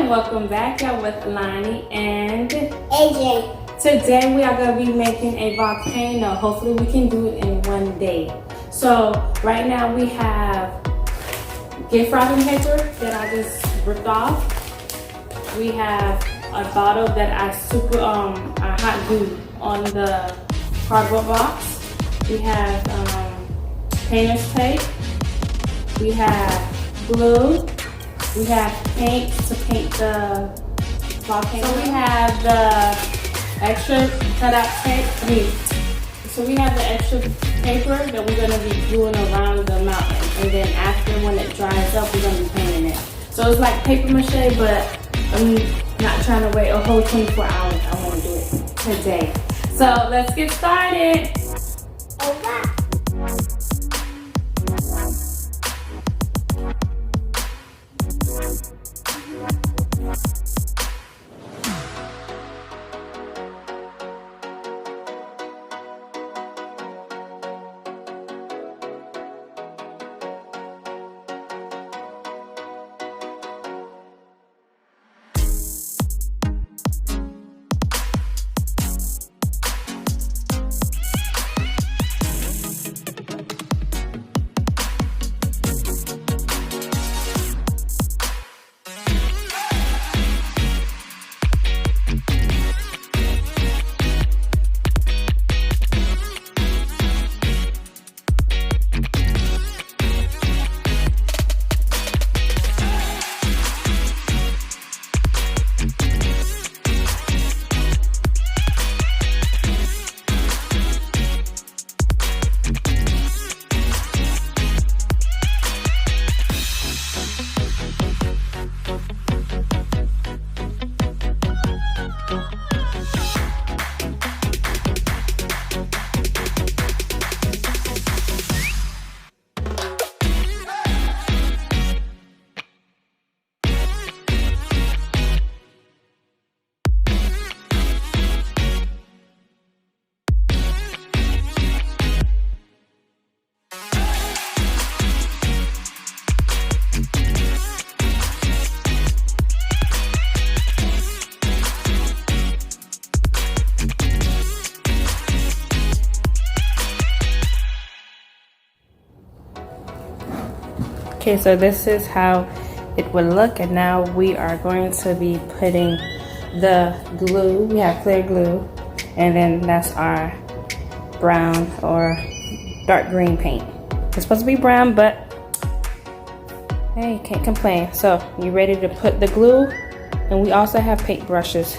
and welcome back, y'all, with Lonnie and AJ. Today we are going to be making a volcano. Hopefully we can do it in one day. So right now we have gift wrapping paper that I just ripped off. We have a bottle that I hot glued on the cardboard box. We have painter's tape. We have glue. We have paint to paint the volcano. So we have the extra cutout tape. So we have the extra paper that we're going to be gluing around the mountain. And then after, when it dries up, we're going to be painting it. So it's like paper mache, but I'm not trying to wait a whole 24 hours. I want to do it today. So let's get started. Okay. Okay, so this is how it would look, and now we are going to be putting the glue. We have clear glue, and then that's our brown or dark green paint. It's supposed to be brown, but hey, can't complain. So you ready to put the glue? And we also have paint brushes.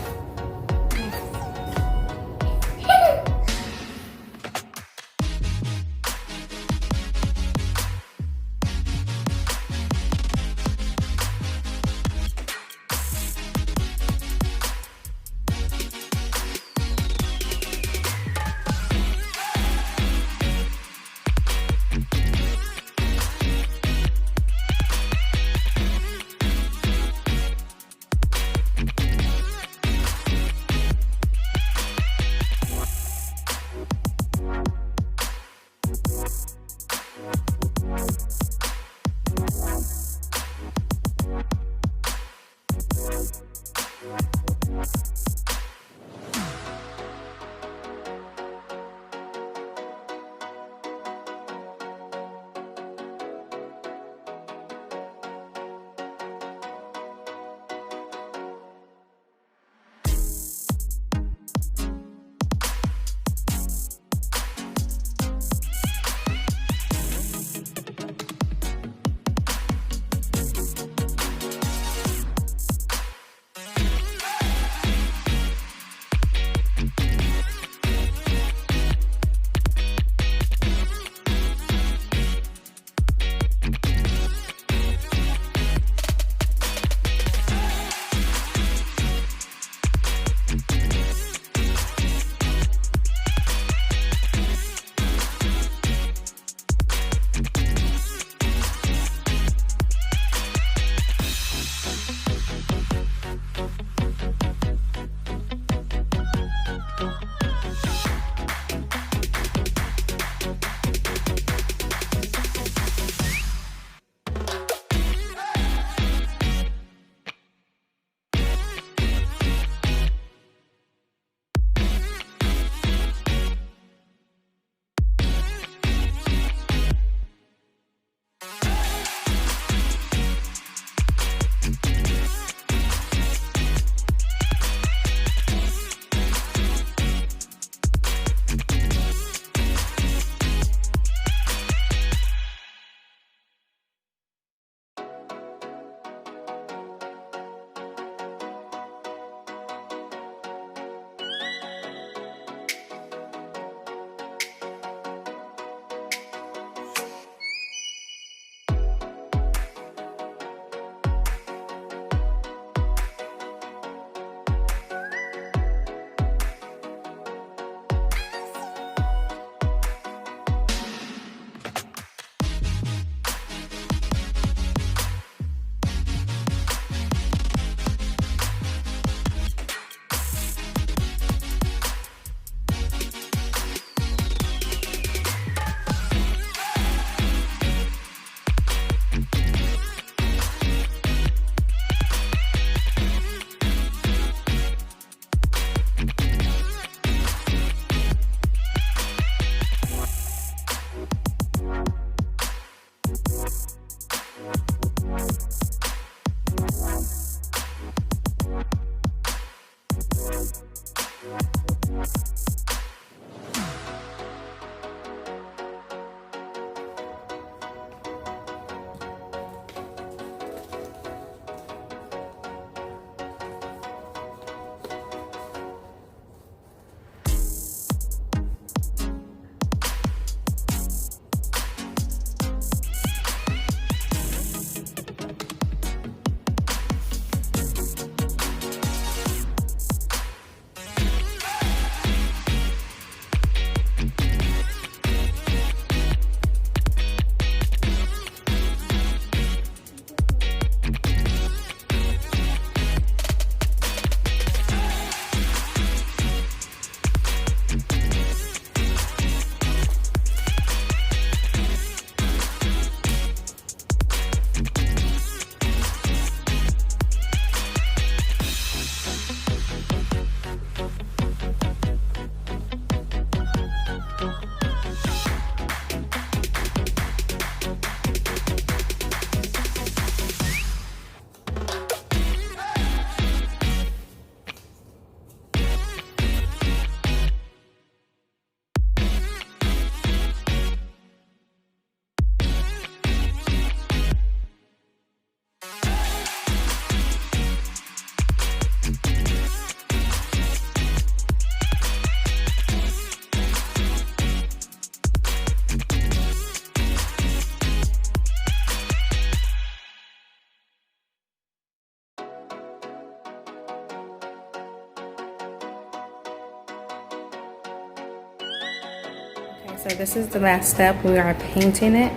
So this is the last step. We are painting it,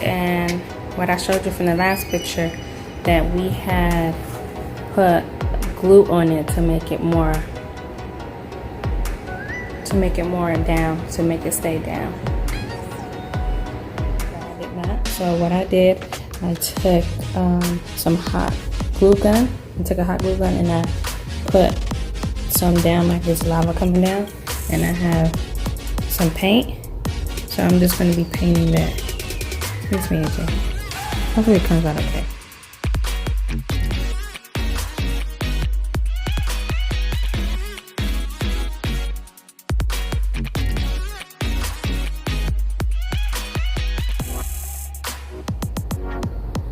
and what I showed you from the last picture, that we had put glue on it to make it more down, to make it stay down. I did not. So what I did, I took some hot glue gun. I took a hot glue gun and I put some down like this lava coming down, and I have some paint. So I'm just going to be painting that. Excuse me, AJ. Hopefully it comes out okay.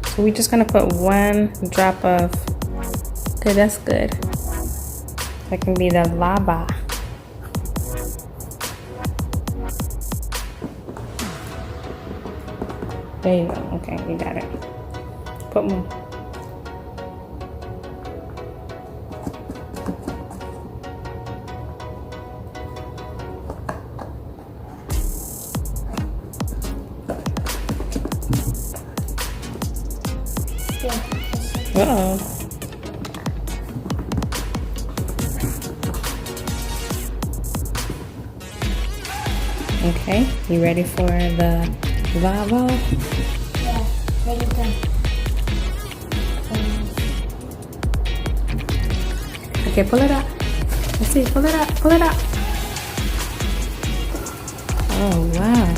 So we're just gonna put one drop of, okay, that's good. That can be the lava. There you go, okay, you got it. Put more. Uh-oh. Okay, you ready for the lava? Yeah, ready to go. Okay, pull it up. Let's see, pull it up, pull it up. Oh, wow.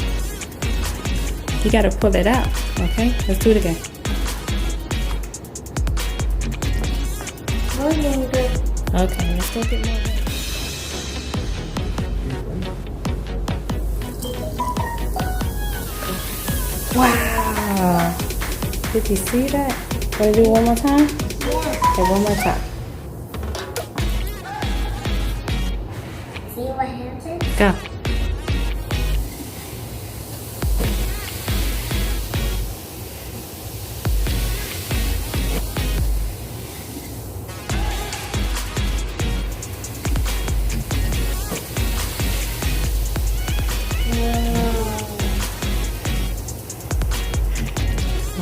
You gotta pull it out, okay? Let's do it again. More than good. Okay, let's take it more. Wow! Did you see that? Want to do it one more time? Yeah. Okay, one more time. See what happens? Go.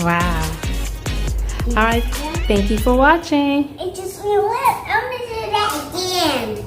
Wow. All right. Thank you for watching. It just went. I'm gonna do that again.